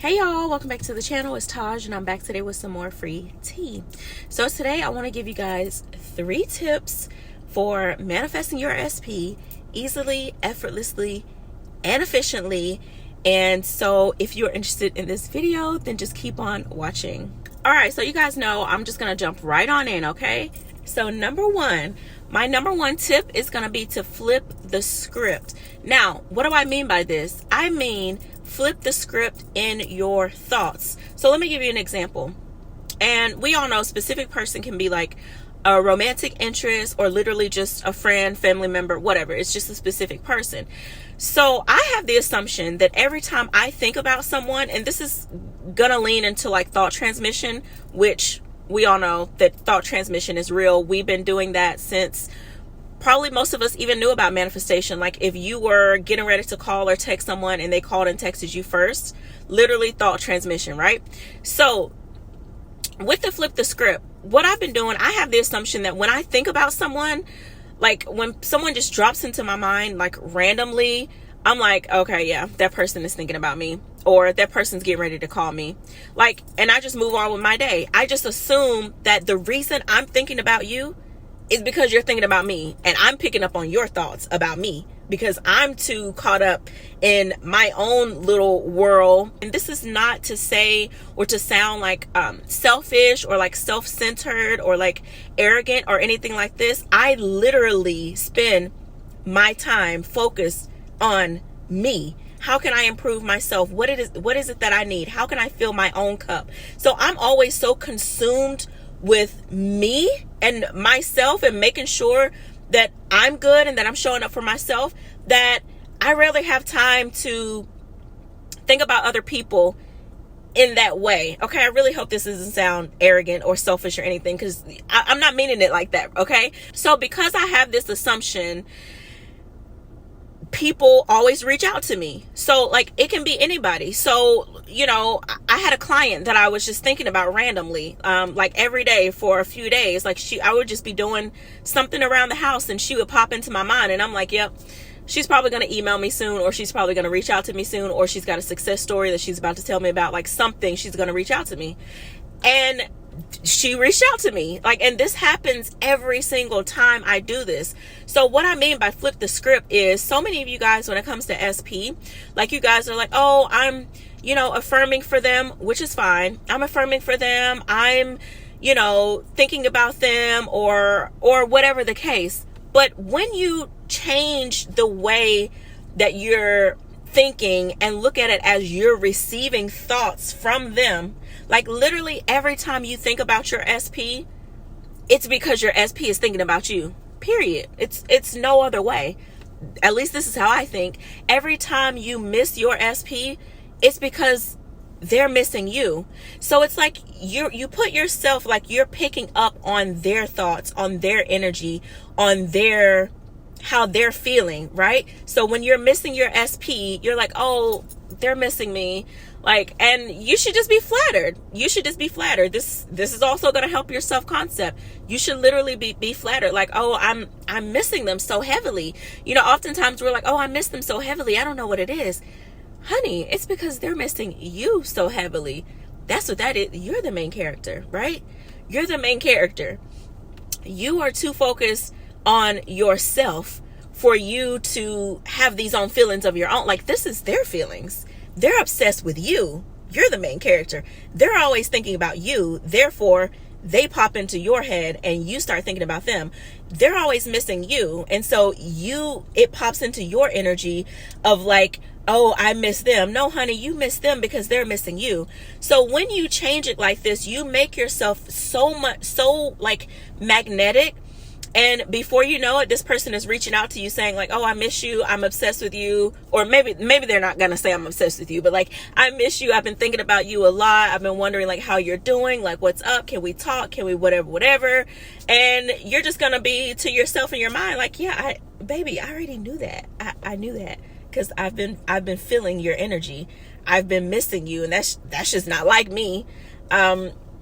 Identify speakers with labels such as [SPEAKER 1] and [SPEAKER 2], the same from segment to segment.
[SPEAKER 1] Hey y'all, welcome back to the channel. It's Taj and I'm back today with some more free tea. So today I want to give you guys 3 tips for manifesting your SP easily, effortlessly, and efficiently. And so if you're interested in this video, then just keep on watching. Alright, so you guys know I'm just going to jump right on in, okay? So my number one tip is going to be to flip the script. Now, what do I mean by this? I mean flip the script in your thoughts. So let me give you an example. And we all know a specific person can be like a romantic interest or literally just a friend, family member, whatever. It's just a specific person. So I have the assumption that every time I think about someone, and this is gonna lean into like thought transmission, which we all know that thought transmission is real. We've been doing that since probably most of us even knew about manifestation. Like if you were getting ready to call or text someone and they called and texted you first, literally thought transmission, right? So with the flip the script, what I've been doing, I have the assumption that when I think about someone, like when someone just drops into my mind, like randomly, I'm like, okay, yeah, that person is thinking about me, or that person's getting ready to call me. Like, and I just move on with my day. I just assume that the reason I'm thinking about you is because you're thinking about me, and I'm picking up on your thoughts about me because I'm too caught up in my own little world. And this is not to say or to sound like selfish or like self-centered or like arrogant or anything like this. I literally spend my time focused on me. How can I improve myself? What is it that I need? How can I fill my own cup? So I'm always so consumed with me and myself and making sure that I'm good and that I'm showing up for myself that I rarely have time to think about other people in that way. Okay, I really hope this doesn't sound arrogant or selfish or anything, because I'm not meaning it like that, okay? So because I have this assumption, people always reach out to me. So like it can be anybody. So, you know, I had a client that I was just thinking about randomly, like every day for a few days. Like I would just be doing something around the house and she would pop into my mind, and I'm like, yep, she's probably going to email me soon, or she's probably going to reach out to me soon, or she's got a success story that she's about to tell me about, like something, she's going to reach out to me. And she reached out to me, like, and this happens every single time I do this. So what I mean by flip the script is, so many of you guys, when it comes to SP, like you guys are like, oh, I'm, you know, affirming for them, which is fine. I'm affirming for them. I'm, you know, thinking about them, or whatever the case. But when you change the way that you're thinking and look at it as you're receiving thoughts from them, like literally every time you think about your SP, it's because your SP is thinking about you, period. It's no other way. At least this is how I think. Every time you miss your SP, it's because they're missing you. So it's like you put yourself, like you're picking up on their thoughts, on their energy, on their how they're feeling, right? So when you're missing your SP, you're like, oh, they're missing me. Like, and you should just be flattered. You should just be flattered. This is also going to help your self-concept. You should literally be flattered. Like, oh, I'm missing them so heavily. You know, oftentimes we're like, oh, I miss them so heavily. I don't know what it is. Honey, it's because they're missing you so heavily. That's what that is. You're the main character, right? You're the main character. You are too focused on yourself for you to have these own feelings of your own. Like, this is their feelings. They're obsessed with you. You're the main character. They're always thinking about you. Therefore, they pop into your head and you start thinking about them. They're always missing you. And so it pops into your energy of like, oh, I miss them. No, honey, you miss them because they're missing you. So when you change it like this, you make yourself so like magnetic. And before you know it, this person is reaching out to you saying like, oh, I miss you. I'm obsessed with you. Or maybe they're not going to say I'm obsessed with you, but like, I miss you. I've been thinking about you a lot. I've been wondering like how you're doing, like what's up? Can we talk? Can we whatever? And you're just going to be to yourself in your mind like, yeah, baby, I already knew that. I knew that because I've been feeling your energy. I've been missing you. And that's just not like me.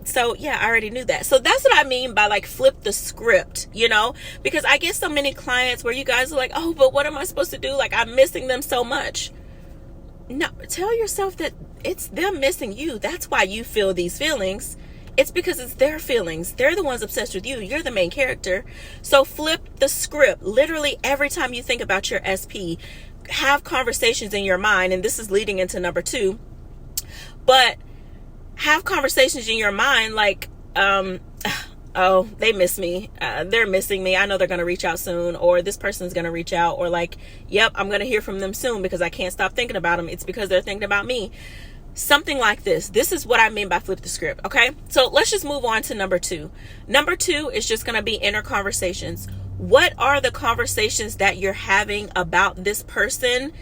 [SPEAKER 1] So yeah, I already knew that. So that's what I mean by like flip the script, you know, because I get so many clients where you guys are like, oh, but what am I supposed to do? Like, I'm missing them so much. No, tell yourself that it's them missing you. That's why you feel these feelings. It's because it's their feelings. They're the ones obsessed with you. You're the main character. So flip the script. Literally every time you think about your SP, have conversations in your mind. And this is leading into number 2. But have conversations in your mind like, oh, they miss me. They're missing me. I know they're going to reach out soon. Or this person's going to reach out. Or like, yep, I'm going to hear from them soon because I can't stop thinking about them. It's because they're thinking about me. Something like this. This is what I mean by flip the script. Okay. So let's just move on to number 2. Number 2 is just going to be inner conversations. What are the conversations that you're having about this person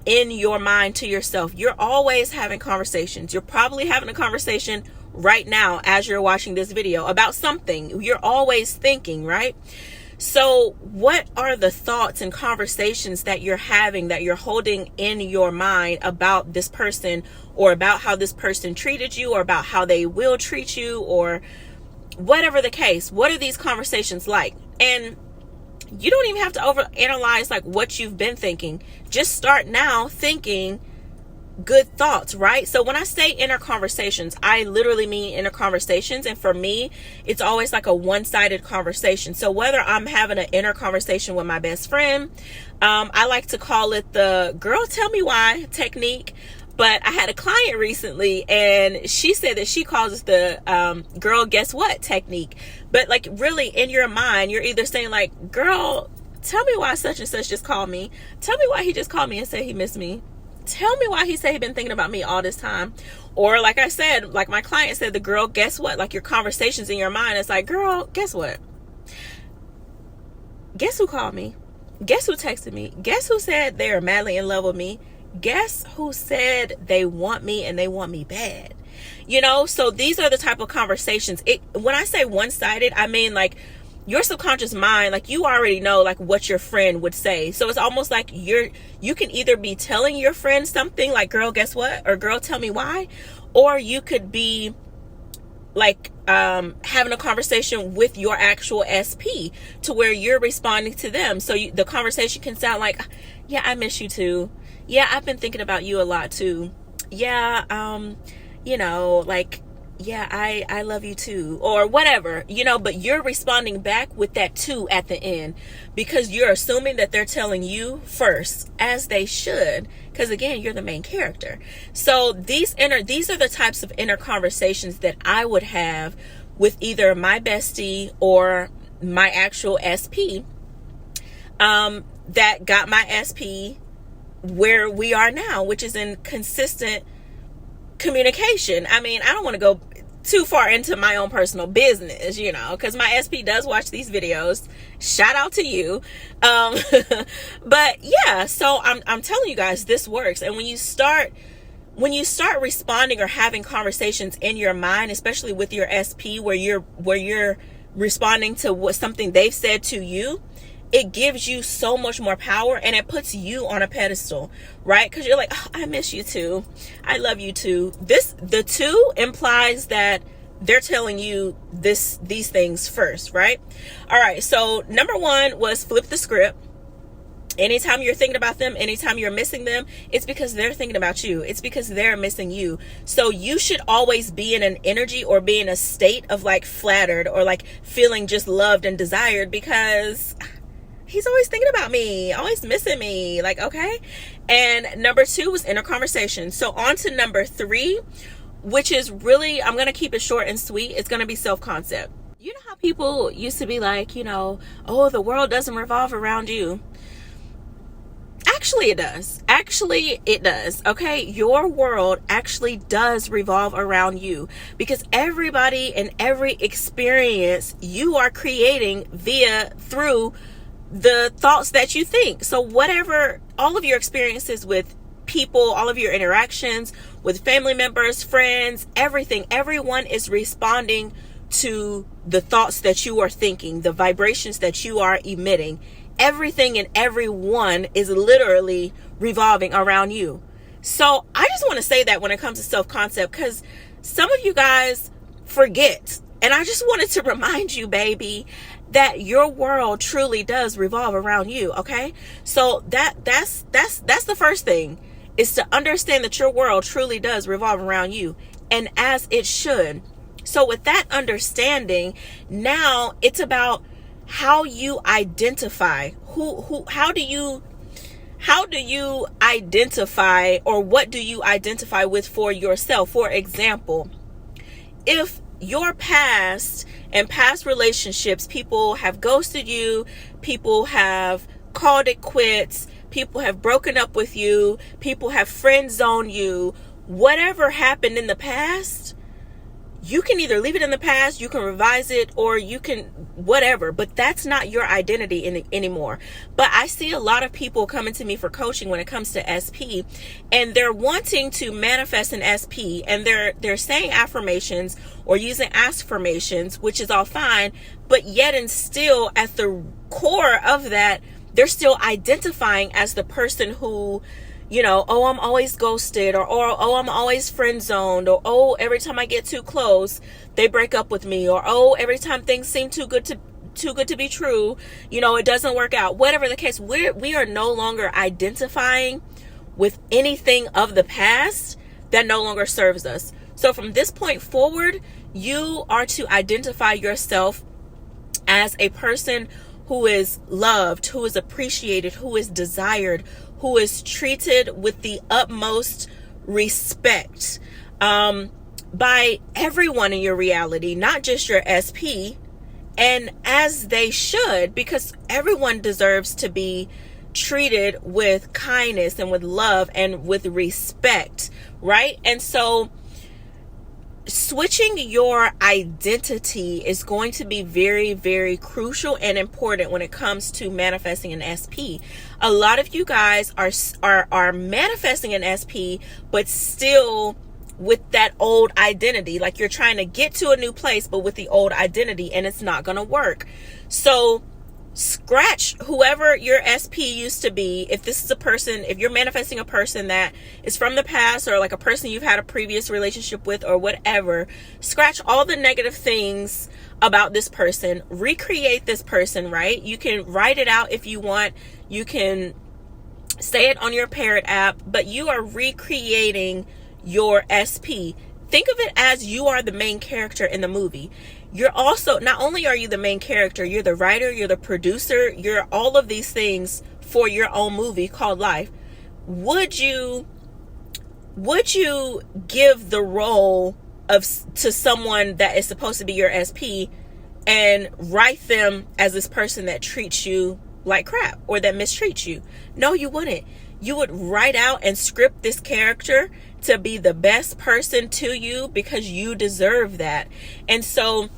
[SPEAKER 1] in your mind to yourself? You're always having conversations. You're probably having a conversation right now as you're watching this video about something. You're always thinking, right? So what are the thoughts and conversations that you're having, that you're holding in your mind about this person, or about how this person treated you, or about how they will treat you, or whatever the case? What are these conversations like? And you don't even have to overanalyze like what you've been thinking. Just start now thinking good thoughts, right? So when I say inner conversations, I literally mean inner conversations. And for me, it's always like a one-sided conversation. So whether I'm having an inner conversation with my best friend, I like to call it the girl tell me why technique. But I had a client recently and she said that she calls it the girl guess what technique. But like really in your mind, you're either saying like, girl, tell me why such and such just called me. Tell me why he just called me and said he missed me. Tell me why he said he been thinking about me all this time. Or like I said, like my client said, the girl guess what? Like your conversations in your mind, it's like, girl, guess what? Guess who called me? Guess who texted me? Guess who said they are madly in love with me? Guess who said they want me and they want me bad? You know, so these are the type of conversations. When I say one-sided, I mean like your subconscious mind, like you already know like what your friend would say. So it's almost like you can either be telling your friend something like, girl, guess what? Or girl, tell me why. Or you could be like having a conversation with your actual SP to where you're responding to them. So the conversation can sound like, yeah, I miss you too. Yeah, I've been thinking about you a lot too. Yeah, you know, like, yeah, I love you too, or whatever, you know, but you're responding back with that too at the end because you're assuming that they're telling you first, as they should, because again, you're the main character. So these are the types of inner conversations that I would have with either my bestie or my actual SP that got my SP where we are now, which is in consistent communication. I mean, I don't want to go too far into my own personal business, you know, because my SP does watch these videos. Shout out to you. But yeah, so I'm telling you guys, this works. And when you start responding or having conversations in your mind, especially with your SP, where you're responding to something they've said to you, it gives you so much more power and it puts you on a pedestal, right? Because you're like, oh, I miss you too. I love you too. The two implies that they're telling you these things first, right? All right. So number 1 was flip the script. Anytime you're thinking about them, anytime you're missing them, it's because they're thinking about you. It's because they're missing you. So you should always be in an energy or be in a state of like flattered or like feeling just loved and desired because he's always thinking about me, always missing me. Like, okay. And number 2 was inner conversation. So on to number 3, which is really, I'm going to keep it short and sweet. It's going to be self-concept. You know how people used to be like, you know, oh, the world doesn't revolve around you. Actually, it does. Actually, it does. Okay. Your world actually does revolve around you because everybody and every experience you are creating through the thoughts that you think. So whatever, all of your experiences with people, all of your interactions with family members, friends, everything, everyone is responding to the thoughts that you are thinking, the vibrations that you are emitting. Everything and everyone is literally revolving around you. So I just want to say that when it comes to self-concept, because some of you guys forget. And I just wanted to remind you, baby, that your world truly does revolve around you. Okay. So that's the first thing. is to understand that your world truly does revolve around you, and as it should. So with that understanding, now it's about how you identify how do you identify, or what do you identify with for yourself? For example, if your past and past relationships, people have ghosted you, people have called it quits, people have broken up with you, people have friend zoned you, whatever happened in the past, you can either leave it in the past, you can revise it, or you can whatever, but that's not your identity anymore. But I see a lot of people coming to me for coaching when it comes to SP, and they're wanting to manifest an SP, and they're saying affirmations or using affirmations, which is all fine, but yet and still at the core of that, they're still identifying as the person who, oh, I'm always ghosted, or oh, I'm always friend zoned, or oh, every time I get too close, they break up with me, or oh, every time things seem too good to be true, it doesn't work out. Whatever the case, we are no longer identifying with anything of the past that no longer serves us. So from this point forward, you are to identify yourself as a person who is loved, who is appreciated, who is desired, who is treated with the utmost respect by everyone in your reality, not just your SP, and as they should, because everyone deserves to be treated with kindness and with love and with respect, right? And so switching your identity is going to be very, very crucial and important when it comes to manifesting an SP. A lot of you guys are manifesting an SP, but still with that old identity. Like you're trying to get to a new place, but with the old identity, and it's not going to work. So scratch whoever your SP used to be. If this is a person, if you're manifesting a person that is from the past, or like a person you've had a previous relationship with, or whatever, scratch all the negative things about this person, recreate this person, right? You can write it out if you want, you can say it on your Parrot app, but you are recreating your SP. Think of it as you are the main character in the movie. You're also, not only are you the main character, you're the writer, you're the producer, you're all of these things for your own movie called life. Would you give the role to someone that is supposed to be your SP and write them as this person that treats you like crap or that mistreats you? No, you wouldn't. You would write out and script this character to be the best person to you, because you deserve that. And so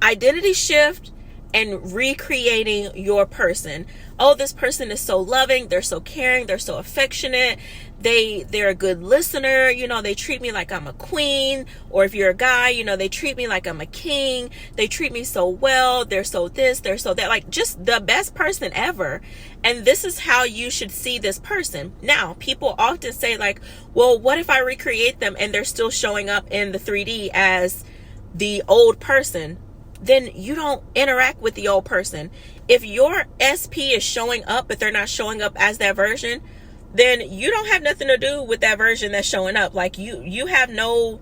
[SPEAKER 1] identity shift and recreating your person. Oh, this person is so loving, they're so caring, they're so affectionate, they're a good listener, they treat me like I'm a queen. Or if you're a guy, they treat me like I'm a king, they treat me so well, they're so this, they're so that, like just the best person ever. And this is how you should see this person. Now, people often say like, well, what if I recreate them and they're still showing up in the 3D as the old person? Then you don't interact with the old person. If your SP is showing up, but they're not showing up as that version, then you don't have nothing to do with that version that's showing up. Like you have no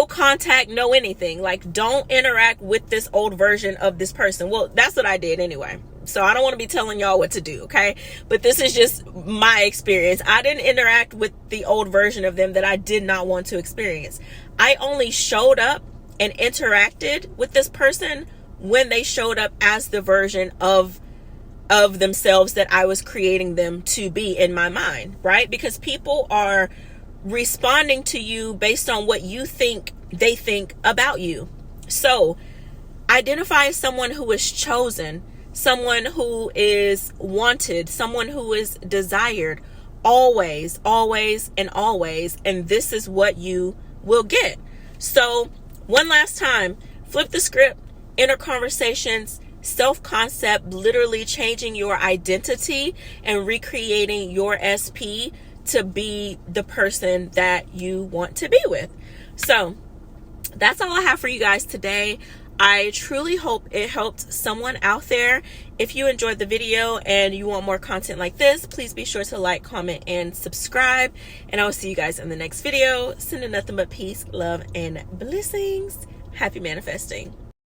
[SPEAKER 1] contact, no anything. Like, don't interact with this old version of this person. Well, that's what I did anyway. So I don't want to be telling y'all what to do, okay? But this is just my experience. I didn't interact with the old version of them that I did not want to experience. I only showed up and interacted with this person when they showed up as the version of themselves that I was creating them to be in my mind, right? Because people are responding to you based on what you think they think about you. So identify as someone who is chosen, someone who is wanted, someone who is desired, always, always, and always. And this is what you will get. So one last time, flip the script, inner conversations, self-concept, literally changing your identity and recreating your SP to be the person that you want to be with. So that's all I have for you guys today. I truly hope it helped someone out there. If you enjoyed the video and you want more content like this, please be sure to like, comment, and subscribe. And I will see you guys in the next video. Sending nothing but peace, love, and blessings. Happy manifesting.